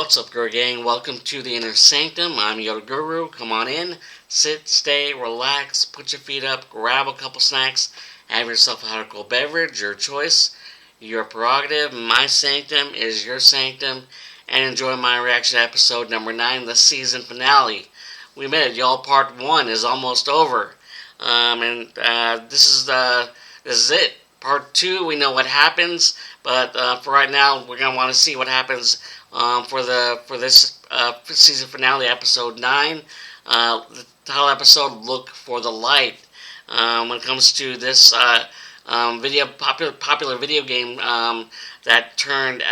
What's up, Guru Gang? Welcome to the Inner Sanctum. I'm your Guru. Come on in, sit, stay, relax, put your feet up, grab a couple snacks, have yourself a hot cold beverage, your choice, your prerogative. My sanctum is your sanctum, and enjoy my reaction to episode number 9, the season finale. We made it, y'all. Part 1 is almost over, and this is it. Part 2, we know what happens, but for right now, we're gonna want to see what happens for this season finale, episode 9. The title episode, "Look for the Light." When it comes to this popular video game that turned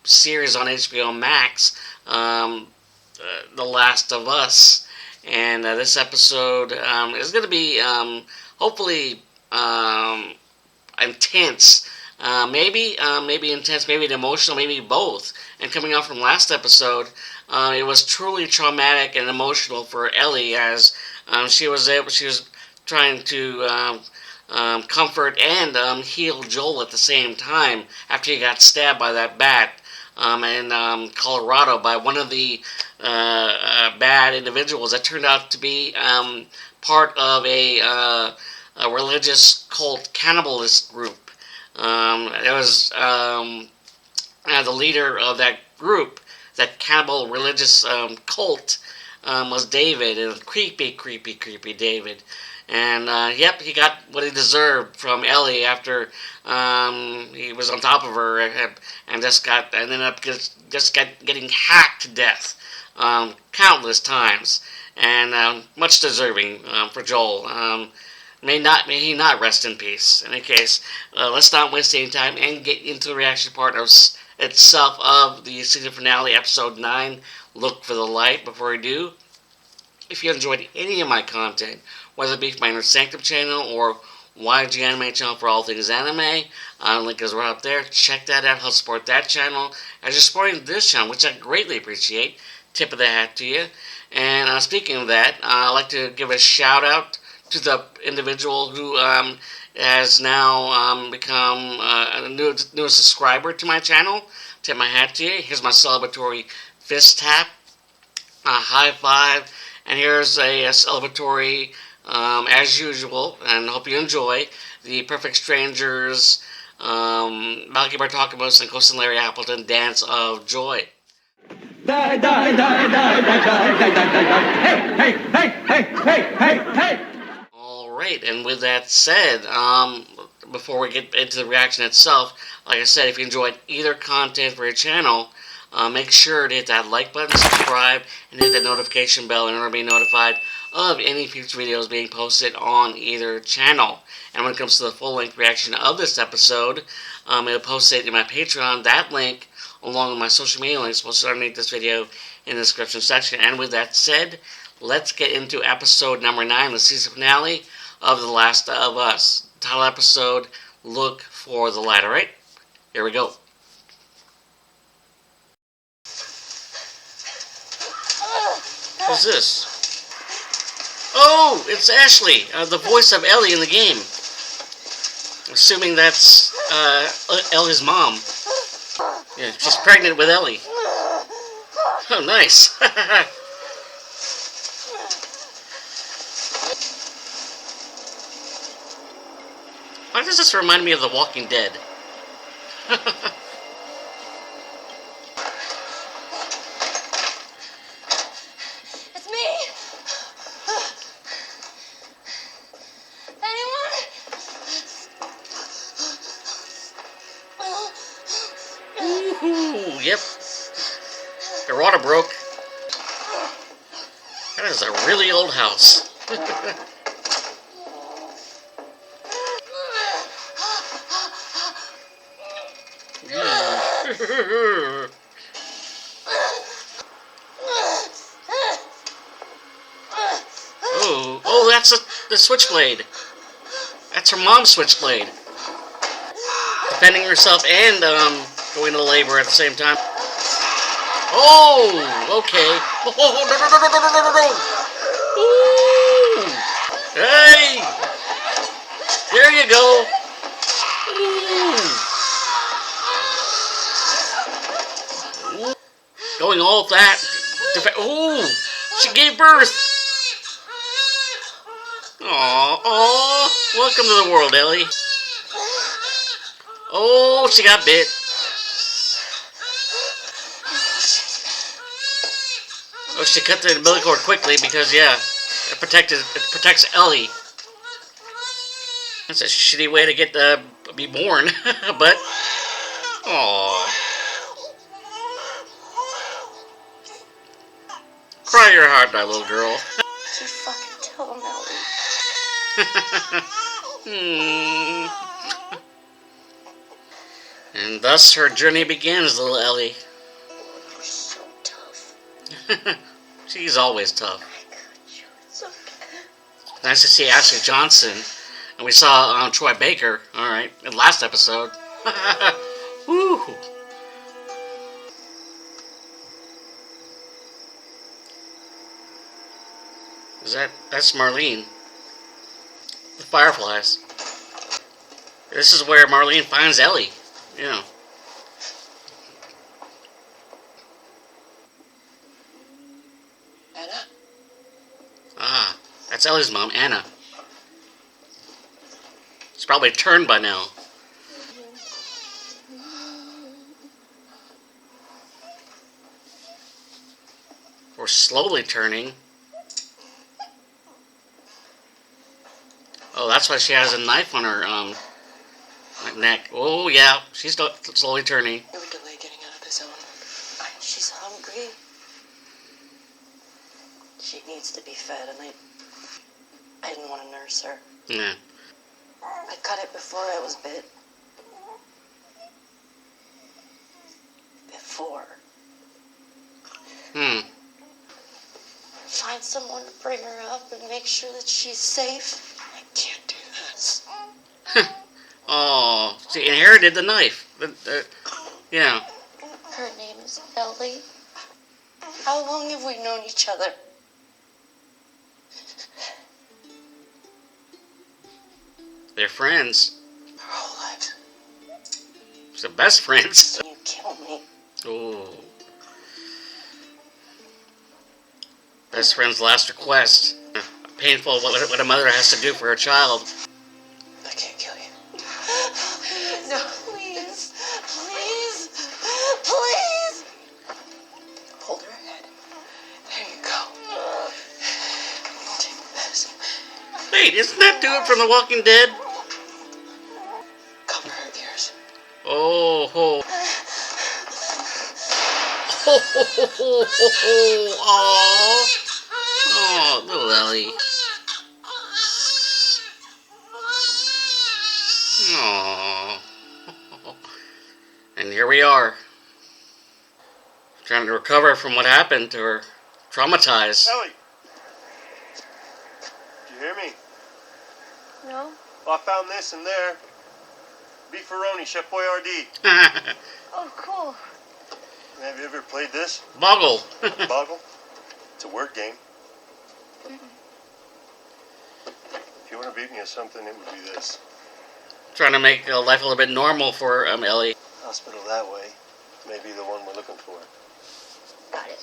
series on HBO Max, The Last of Us, and this episode is going to be hopefully intense. Maybe intense, maybe emotional, maybe both. And coming out from last episode, it was truly traumatic and emotional for Ellie, as she was trying to comfort and heal Joel at the same time after he got stabbed by that bat in Colorado by one of the bad individuals that turned out to be part of a religious cult cannibalist group. It was the leader of that group, that cannibal religious cult, was David, and creepy David. And yep, he got what he deserved from Ellie after he was on top of her and ended up getting hacked to death countless times, and much deserving for Joel. May he not rest in peace. In any case, let's not waste any time and get into the reaction part of itself of the season finale, episode 9, Look for the Light. Before we do, if you enjoyed any of my content, whether it be from my Inner Sanctum channel or YG Anime channel for all things anime, link is right up there. Check that out, help support that channel as you're supporting this channel, which I greatly appreciate. Tip of the hat to you. And speaking of that, I'd like to give a shout out to the individual who has now become a newest subscriber to my channel. Tip my hat to you. Here's my celebratory fist tap, high five, and here's a celebratory, as usual, and hope you enjoy, the Perfect Strangers, Malky Bartakamos and Coast and Larry Appleton, Dance of Joy. Die, die, die, die, die, die, die, die, die, hey, hey, hey, hey, hey, hey. Alright, and with that said, before we get into the reaction itself, like I said, if you enjoyed either content for your channel, make sure to hit that like button, subscribe, and hit that notification bell in order to be notified of any future videos being posted on either channel. And when it comes to the full-length reaction of this episode, I'll post it in my Patreon, that link, along with my social media links posted underneath this video in the description section. And with that said, let's get into episode number 9, the season finale of The Last of Us. Title episode, Look for the Light. Alright, here we go. Who's this? Oh, it's Ashley, the voice of Ellie in the game. Assuming that's Ellie's mom. Yeah, she's pregnant with Ellie. Oh, nice. Why does this remind me of The Walking Dead? It's me! Anyone? Ooh, yep. The water broke. That is a really old house. Oh, that's the switchblade. That's her mom's switchblade. Defending herself and going to labor at the same time. Oh, okay. Oh, no. Ooh. Hey, there you go. Ooh. going all that. Ooh, she gave birth. Aw, welcome to the world, Ellie. Oh, she got bit. Oh, she cut the umbilical cord quickly because, yeah, it protects Ellie. That's a shitty way to be born, but aw, cry your heart out, little girl. You fucking tell him, Ellie. And thus her journey begins, little Ellie. You're so tough. She's always tough. It's okay. Nice to see Ashley Johnson. And we saw Troy Baker, alright, in the last episode. Woo! That's Marlene. The Fireflies. This is where Marlene finds Ellie. Yeah. Anna? Ah, that's Ellie's mom, Anna. She's probably turned by now. Or slowly turning. Oh, that's why she has a knife on her neck. Oh, yeah, she's slowly turning. It would delay getting out of the zone. She's hungry. She needs to be fed, and I didn't want to nurse her. Yeah. I cut it before I was bit. Before. Find someone to bring her up and make sure that she's safe. I can't do this. Oh, she inherited the knife. Yeah. Her name is Ellie. How long have we known each other? They're friends. Our whole lives. They're best friends. You kill me. Oh. Best friend's last request. Painful what a mother has to do for her child. I can't kill you. No. Please. Please. Please. Hold her head. There you go. Take this. Wait, isn't that dude from The Walking Dead? Cover her ears. Oh, ho. Ho, ho, ho, ho, ho, ho. Aw. Oh, little Ellie. Aww. And here we are. Trying to recover from what happened to her. Traumatized. Ellie! Did you hear me? No? Well, I found this in there. Beefaroni, Chef Boyardee. Oh, cool. Have you ever played this? Boggle. Boggle? It's a word game. If you want to beat me at something, it would be this. Trying to make life a little bit normal for Ellie. Hospital that way may be the one we're looking for. Got it.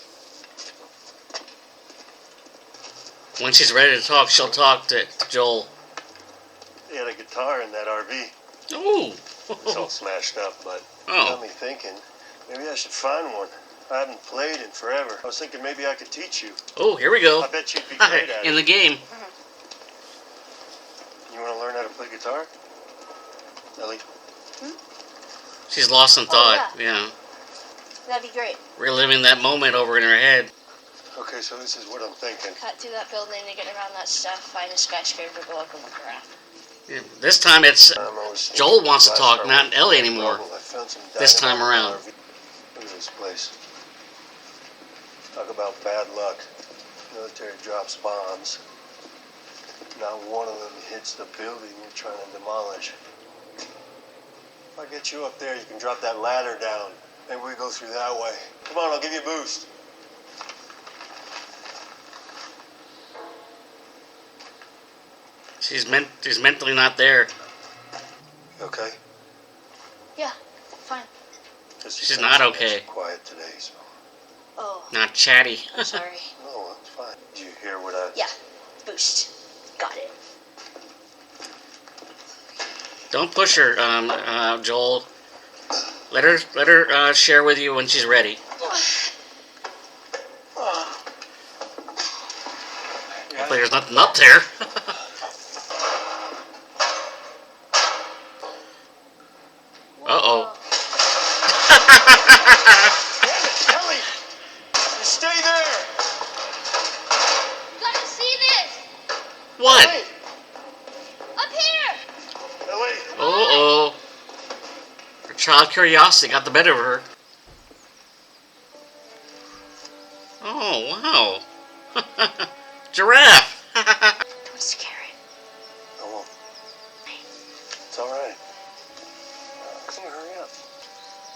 Hmm. When she's ready to talk, she'll talk to Joel. They had a guitar in that RV. Ooh. It's all smashed up, but it Oh. got me thinking, maybe I should find one. I haven't played in forever. I was thinking maybe I could teach you. Oh, here we go. I bet you'd be great at In it. the game. You want to learn how to play guitar? Ellie? She's lost in thought. Yeah. That'd be great. Reliving that moment over in her head. Okay, so this is what I'm thinking. Cut through that building to get around that stuff, find a skyscraper, go up and look around. Yeah, this time it's Joel wants to Last talk, time not we- Ellie anymore. I found some This time dynamite in around. the RV. Look at this place. Talk about bad luck. Military drops bombs. Not one of them hits the building you're trying to demolish. If I get you up there, you can drop that ladder down. Maybe we go through that way. Come on, I'll give you a boost. She's mentally not there. You okay? Yeah, fine. Just She's not okay. Quiet today, so Oh, Not chatty. I'm sorry. Oh, it's fine. Did you hear what I... Yeah, boost. Got it. Don't push her, Joel. Let her share with you when she's ready. Hopefully there's nothing up there. Uh-oh. Damn it, Ellie! You stay there! You gotta see this! What? Ellie! Up here! Ellie! Uh-oh. Her child curiosity got the better of her. Oh, wow. Giraffe. Don't scare it. I won't. It's alright. Come on, hurry up.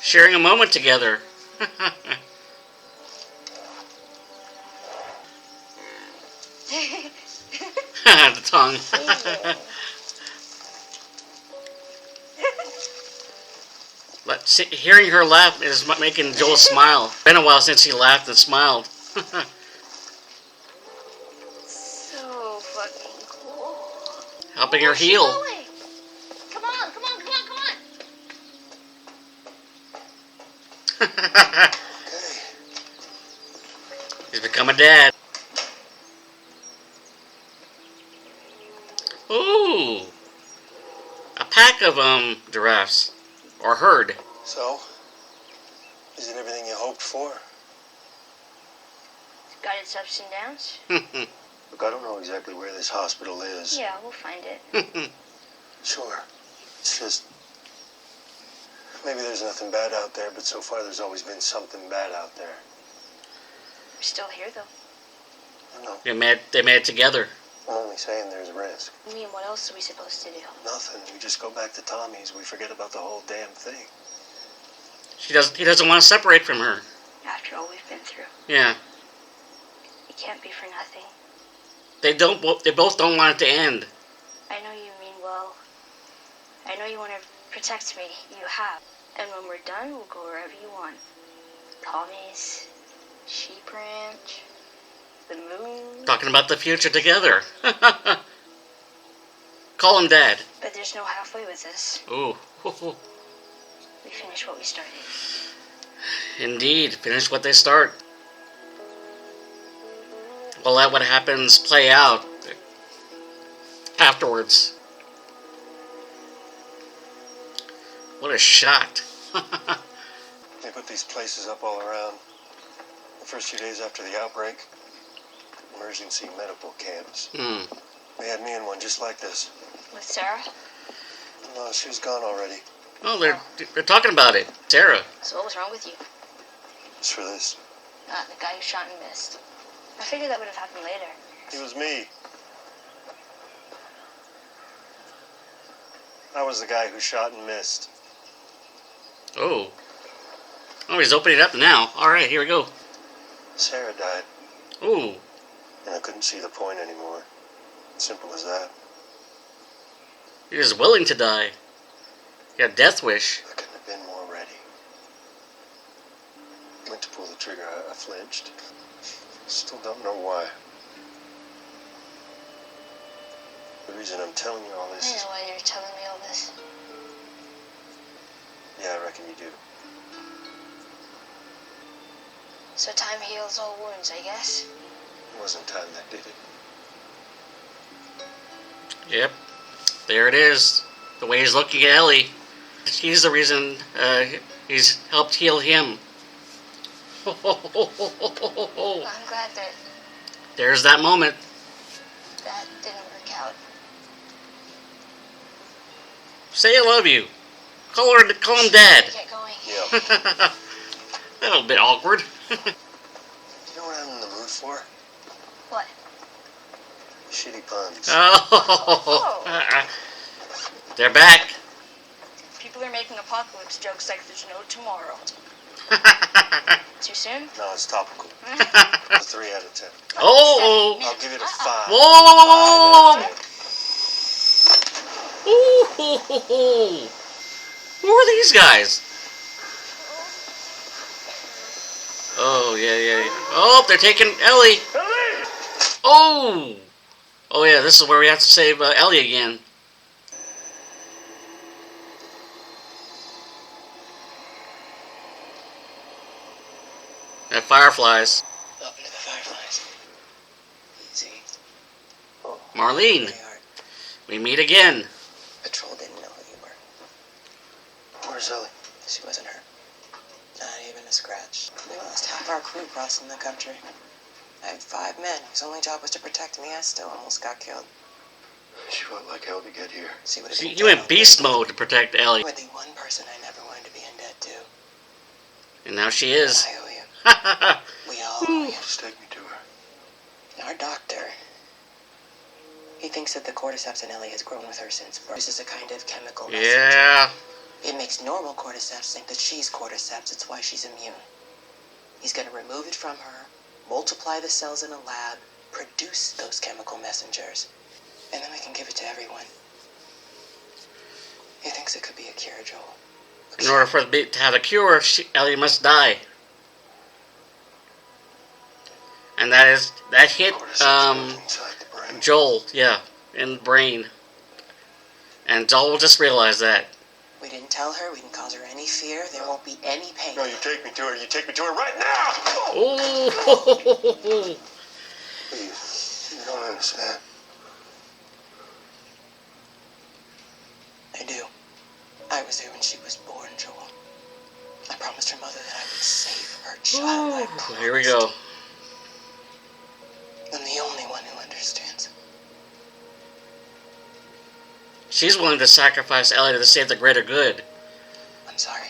Sharing a moment together. The tongue. Hearing her laugh is making Joel smile. Been a while since he laughed and smiled. So fucking cool. Helping her Where's she heal. going? Come on, come on, come on, come on! Okay. He's become a dad. Ooh. A pack of, giraffes. Or herd. So, is it everything you hoped for? Got its ups and downs? Look, I don't know exactly where this hospital is. Yeah, we'll find it. Sure. It's just... Maybe there's nothing bad out there, but so far there's always been something bad out there. We're still here, though. I know. They made it together. I'm only saying there's risk. I mean, what else are we supposed to do? Nothing. We just go back to Tommy's. We forget about the whole damn thing. He doesn't want to separate from her. After all we've been through, Yeah. it can't be for nothing. They both don't want it to end. I know you mean well. I know you want to protect me. You have. And when we're done, we'll go wherever you want. Tommy's, Sheep Ranch, the moon. Talking about the future together. Call him Dad. But there's no halfway with this. Ooh. We finish what we started. Indeed. Finish what they start. We'll let what happens play out afterwards. What a shot. They put these places up all around. The first few days after the outbreak, emergency medical camps. They had me in one just like this. With Sarah? No, she was gone already. Oh, they're talking about it. Sarah. So what was wrong with you? Just for this. The guy who shot and missed. I figured that would have happened later. It was me. I was the guy who shot and missed. Oh. Oh, he's opening it up now. Alright, here we go. Sarah died, Ooh. and I couldn't see the point anymore. Simple as that. You're just willing to die. You got a death wish. I couldn't have been more ready. Went to pull the trigger, I flinched. Still don't know why. The reason I'm telling you all I this know is... why you're telling me all this. Yeah, I reckon you do. So time heals all wounds, I guess. It wasn't time that did it. Yep. There it is. The way he's looking at Ellie. He's the reason he's helped heal him. I'm glad that There's that moment. that didn't work out. Say I love you. Call him Dad. Get going. Yeah. A little bit awkward. You know what I'm in the mood for? What? Shitty puns. Oh. They're back. People are making apocalypse jokes like there's no tomorrow. Too soon? No, it's topical. A 3 out of 10. Oh. I'll give it a 5. Whoa. Ooh. Who are these guys? Oh, yeah. Oh, they're taking Ellie. Ellie! Oh! Oh, yeah, this is where we have to save Ellie again. And fireflies. Up into the fireflies. Easy. Marlene, They are. we meet again. Patrol didn't know who you were. Where's Ellie? She wasn't hurt. Not even a scratch. We lost half our crew crossing the country. I had 5 men whose only job was to protect me. I still almost got killed. She fought like hell to get here. She would have See, been you dead went already. beast mode to protect Ellie. You were the one person I never wanted to be in debt to. And now she is. I owe you. We all owe you. Just take me to her. Our doctor. He thinks that the cordyceps in Ellie has grown with her since birth. This is a kind of chemical messenger. Yeah. It makes normal cordyceps think that she's cordyceps. It's why she's immune. He's going to remove it from her, multiply the cells in a lab, produce those chemical messengers, and then we can give it to everyone. He thinks it could be a cure, Joel. In order for it to have a cure, Ellie must die. And that hit Inside the brain. Joel, yeah, in the brain. And Joel just realized that. We didn't tell her. We didn't cause her any fear. There won't be any pain. No, you take me to her. You take me to her right now! Oh! Please. You don't understand. I do. I was there when she was born, Joel. I promised her mother that I would save her child. I promised. Here we go. I'm the only one who understands. She's willing to sacrifice Ellie to save the greater good. I'm sorry.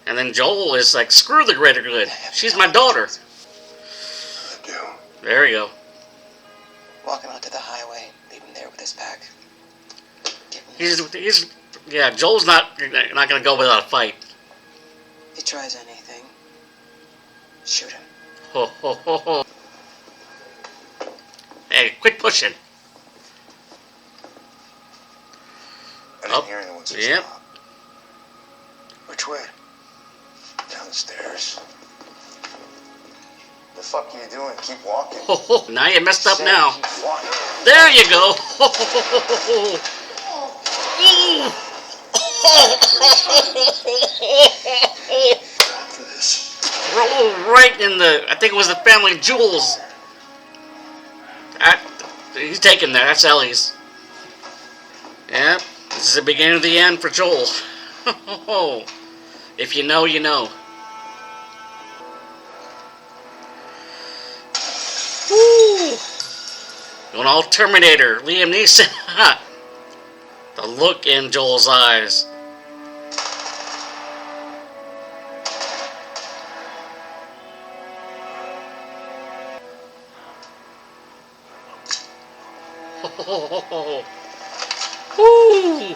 And then Joel is like, screw the greater good. She's my daughter. I do. There we go. Walk him out to the highway. Leave him there with his pack. Give him He's yeah, Joel's not gonna go without a fight. If he tries anything, shoot him. Ho, ho, ho, ho. Hey, quit pushing. I didn't Up. hear anyone say Yep. stop. Which way? Down the stairs. The fuck are you doing? Keep walking. Ho, ho. Now you messed up Say, now. Keep walking. There you go. Ho, ho, ho, ho, ho. For this. Roll right in the, I think it was the family jewels. He's taking that. That's Ellie's. Yep. This is the beginning of the end for Joel. If you know, you know. Woo! Going all Terminator. Liam Neeson. The look in Joel's eyes. Woo!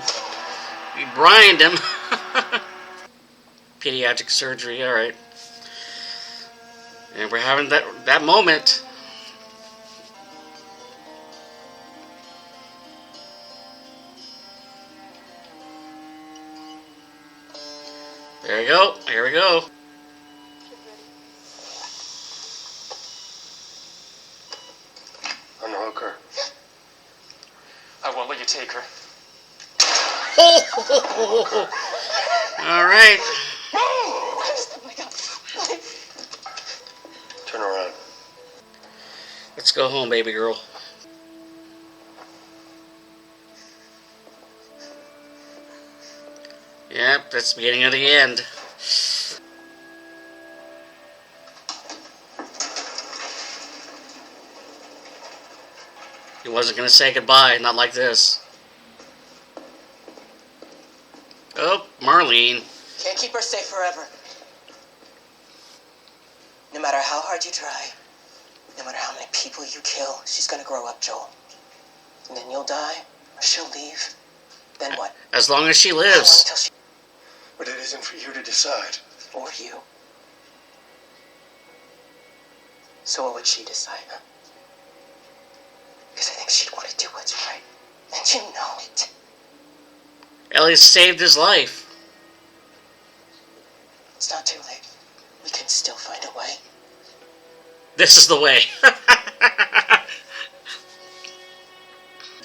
You brined him. Pediatric surgery, alright. And we're having that moment. There we go. Here we go. Unhook her. I won't let you take her. All right. Oh my God. Turn around. Let's go home, baby girl. Yep, that's the beginning of the end. He wasn't going to say goodbye, not like this. Oh, Marlene. Can't keep her safe forever. No matter how hard you try, no matter how many people you kill, she's gonna grow up, Joel. And then you'll die, or she'll leave. Then what? As long as she How long lives. till she But it isn't for you to decide. or you? So what would she decide, huh? Because I think she'd want to do what's right. And you know it. Ellie saved his life. It's not too late. We can still find a way. This is the way.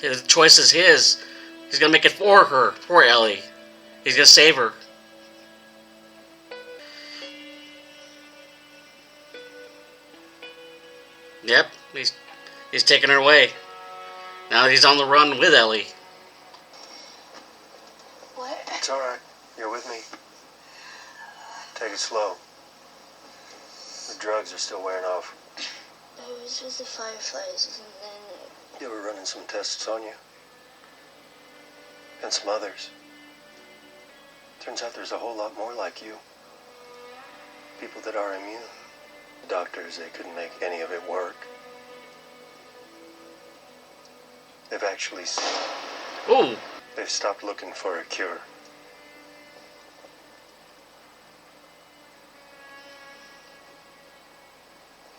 The choice is his. He's gonna make it for her, for Ellie. He's gonna save her. Yep, he's taking her away. Now he's on the run with Ellie. What? It's alright. You're with me. Take it slow. The drugs are still wearing off. I was with the Fireflies, and then They were running some tests on you. And some others. Turns out there's a whole lot more like you. People that are immune. The doctors, they couldn't make any of it work. They've actually seen. Ooh. They've stopped looking for a cure.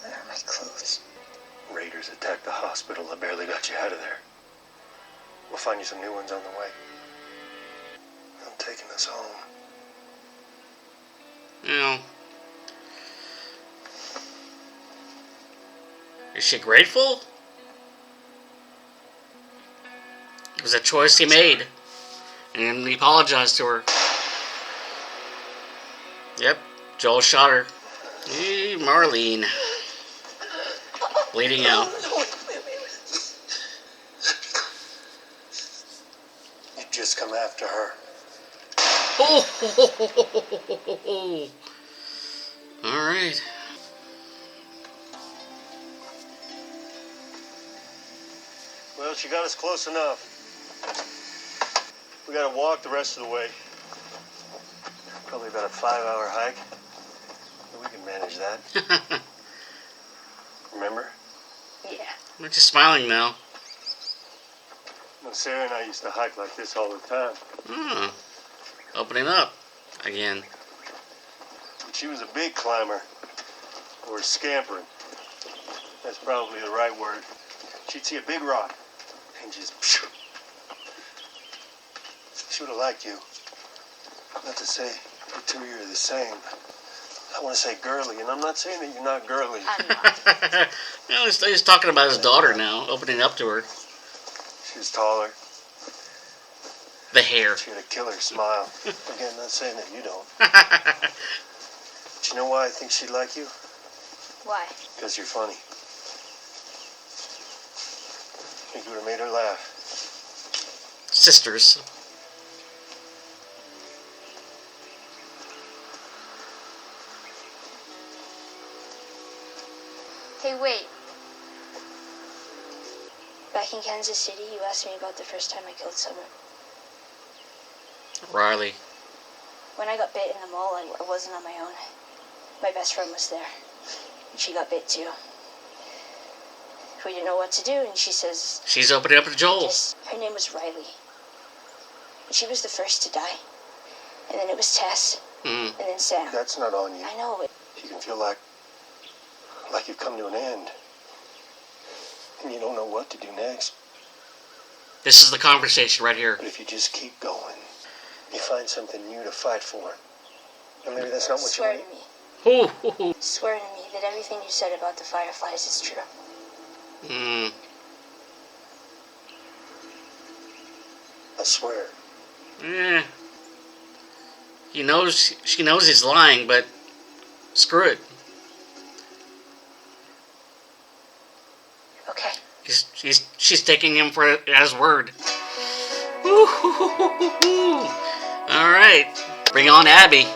where are my clothes? Raiders attacked the hospital that barely got you out of there. We'll find you some new ones on the way. I'm taking us home. You know. Is she grateful? It was a choice he made. And he apologized to her. Yep, Joel shot her. Marlene. Bleeding out. You just come after her. Oh! Alright. Well, she got us close enough. We gotta walk the rest of the way. Probably about a 5-hour hike. But we can manage that. Remember? Yeah. We're just smiling now. When Sarah and I used to hike like this all the time. Hmm. Opening up again. She was a big climber. Or scampering. That's probably the right word. She'd see a big rock and just... She would have liked you. Not to say the two of you are the same. I want to say girly, and I'm not saying that you're not girly. I'm not. Well, he's talking about his daughter now, opening up to her. She was taller. The hair. She had a killer smile. Again, not saying that you don't. But you know why I think she'd like you? Why? Because you're funny. I think you would have made her laugh. Sisters. Hey, wait. Back in Kansas City, you asked me about the first time I killed someone. Riley. When I got bit in the mall, I wasn't on my own. My best friend was there. And she got bit too. We didn't know what to do, and she says... She's opening up to Joel. Her name was Riley. And she was the first to die. And then it was Tess. Hmm. And then Sam. That's not on you. I know it. You can feel like you've come to an end. And you don't know what to do next. This is the conversation right here. But if you just keep going, you find something new to fight for. And maybe that's not what Swear you to want. me. Ooh. Swear to me that everything you said about the Fireflies is true. Hmm. I swear. Eh. She knows he's lying, but screw it. Okay. She's taking him for as word. All right, bring on Abby.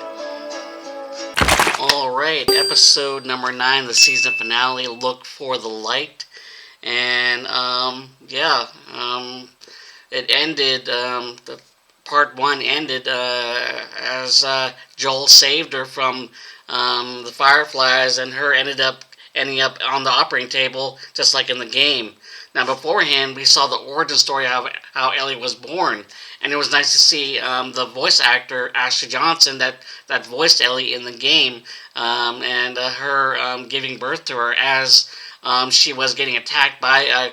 All right, episode number 9, the season finale. Look for the light, and it ended. The part 1 ended as Joel saved her from the Fireflies, and her ending up on the operating table, just like in the game. Now, beforehand, we saw the origin story of how Ellie was born, and it was nice to see the voice actor, Ashley Johnson, that voiced Ellie in the game, and her giving birth to her as she was getting attacked by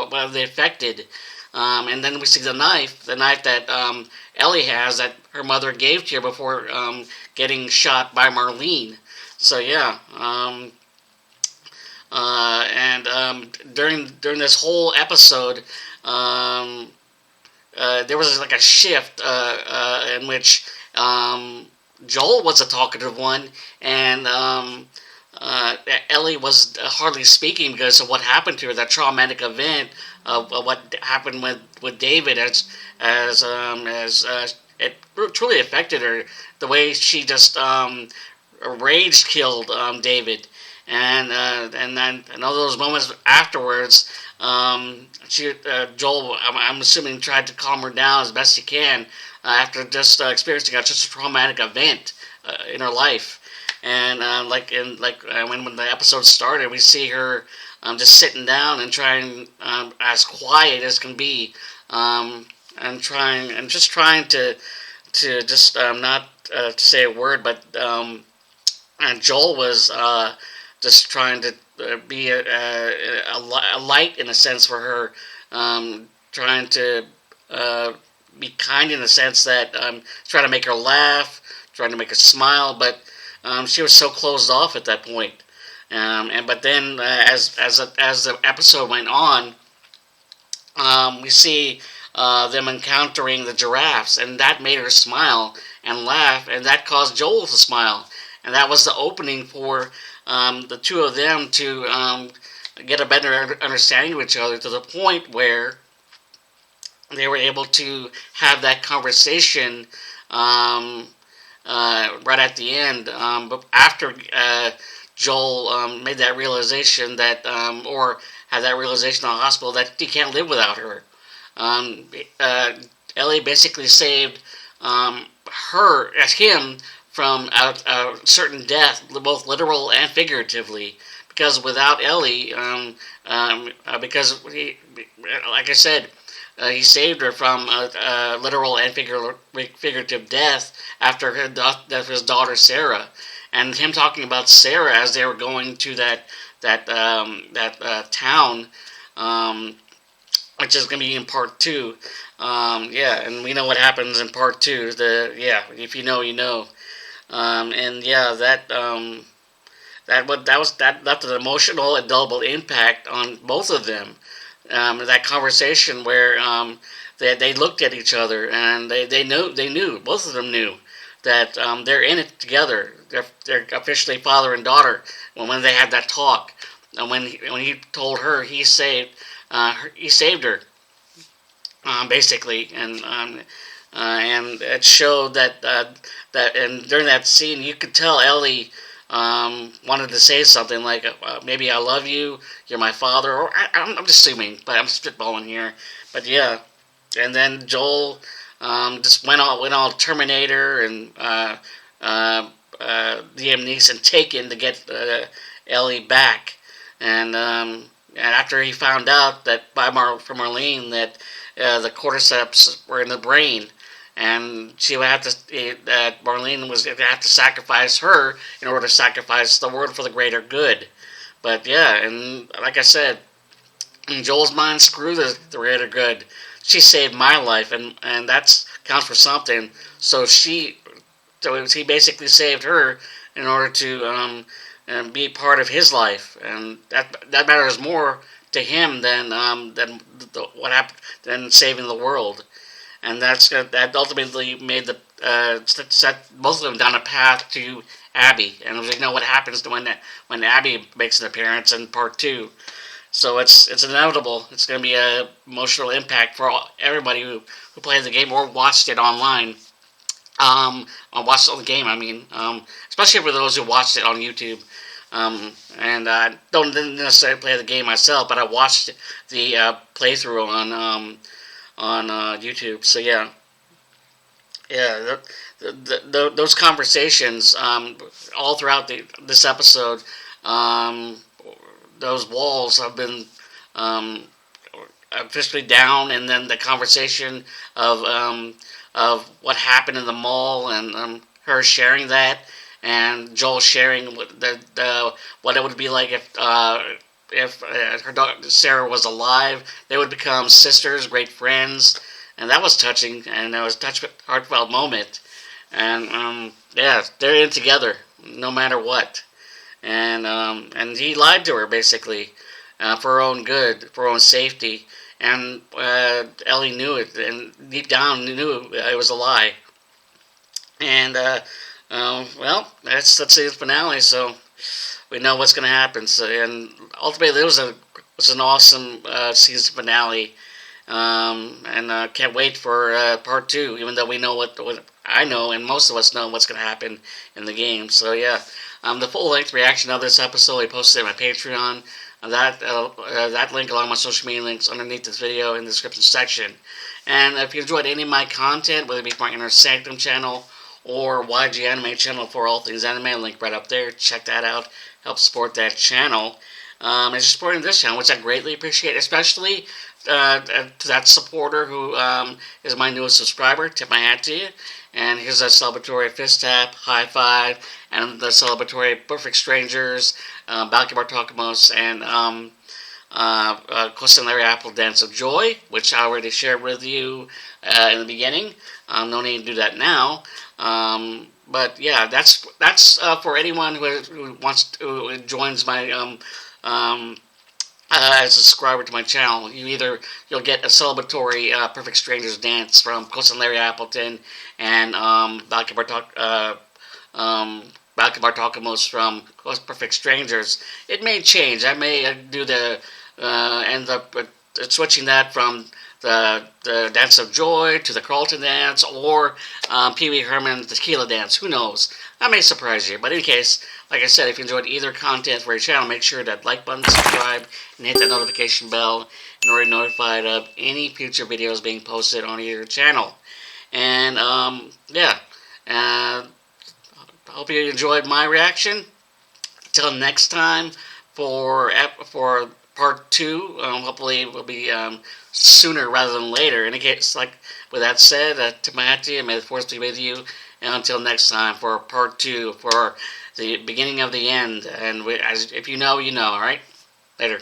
one of the affected. And then we see the knife that Ellie has that her mother gave to her before getting shot by Marlene. So, yeah. During this whole episode, there was like a shift in which Joel was a talkative one, and Ellie was hardly speaking because of what happened to her, that traumatic event of what happened with David, as it truly affected her, the way she just rage killed David, and then in all those moments afterwards, Joel, I'm assuming, tried to calm her down as best he can after just experiencing just a traumatic event in her life. And when the episode started, we see her just sitting down and trying as quiet as can be, and trying to just not say a word, but and Joel was just trying to be a light in a sense for her, trying to be kind in the sense that trying to make her laugh, trying to make her smile, but she was so closed off at that point. But then as the episode went on, we see them encountering the giraffes, and that made her smile and laugh, and that caused Joel to smile, and that was the opening for the two of them to get a better understanding of each other, to the point where they were able to have that conversation right at the end. But after Joel made that realization that, or had that realization in the hospital that he can't live without her, Ellie basically saved him from a certain death, both literal and figuratively. Because without Ellie, because like I said, he saved her from literal and figurative death after her death of his daughter Sarah, and him talking about Sarah as they were going to that town, which is going to be in part 2. And we know what happens in part 2. If you know, you know. That left an emotional, indelible impact on both of them. That conversation where they looked at each other, and they knew, both of them knew that they're in it together. They're officially father and daughter. When they had that talk, and when he told her he saved her, basically, and it showed that and during that scene you could tell Ellie wanted to say something like maybe I love you, you're my father, or I'm just assuming, but I'm spitballing here. But yeah, and then Joel just went all Terminator and Liam Neeson taken to get Ellie back, and after he found out that from Marlene that the cordyceps were in the brain, and she would have to, that Marlene was going to have to sacrifice her in order to sacrifice the world for the greater good. But yeah, and like I said, in Joel's mind, screw the greater good. She saved my life, and that counts for something. So he basically saved her in order to be part of his life, and that matters more to him than what happened, than saving the world. And that ultimately made set both of them down a path to Abby. And we know what happens when Abby makes an appearance in part 2. So it's inevitable. It's going to be an emotional impact for everybody who played the game or watched it online. Watched it on the game, I mean, especially for those who watched it on YouTube. And I didn't necessarily play the game myself, but I watched the playthrough on YouTube. So yeah, those conversations all throughout this episode, those walls have been officially down, and then the conversation of what happened in the mall, and her sharing that, and Joel sharing what it would be like if her daughter Sarah was alive. They would become sisters, great friends, and that was touching, and that was a heartfelt moment. And they're in together no matter what. and he lied to her basically for her own good, for her own safety, and Ellie knew it, and deep down knew it was a lie. And well, that's the season finale, so we know what's going to happen. So, and ultimately, it was an awesome season finale, and can't wait for part two. Even though we know what I know, and most of us know what's going to happen in the game. So yeah, the full length reaction of this episode I posted on my Patreon. That link along with my social media links underneath this video in the description section. And if you enjoyed any of my content, whether it be my Inner Sanctum channel or YG Anime channel for all things anime, link right up there. Check that out. Help support that channel. And just supporting this channel, which I greatly appreciate, especially to that supporter who is my newest subscriber. Tip my hat to you. And here's a celebratory fist tap, high five, and the celebratory Perfect Strangers, Balky Bartokamos, and Costa and Larry Apple Dance of Joy, which I already shared with you in the beginning. No need to do that now. But yeah, that's for anyone who joins my as a subscriber to my channel. You'll get a celebratory Perfect Strangers dance from Costa and Larry Appleton and Balky Bartokamos from Perfect Strangers. It may change. I may do the end up switching that from the Dance of Joy to the Carlton Dance, or Pee Wee Herman Tequila Dance. Who knows? I may surprise you. But in any case, like I said, if you enjoyed either content for your channel, make sure that like button, subscribe, and hit that notification bell in order to be notified of any future videos being posted on your channel. And yeah, I hope you enjoyed my reaction. Until next time for part two, hopefully it will be sooner rather than later. In any case, like with that said, tip my hat to you, and may the force be with you. And until next time for part two, for the beginning of the end. And if you know, you know. All right, later.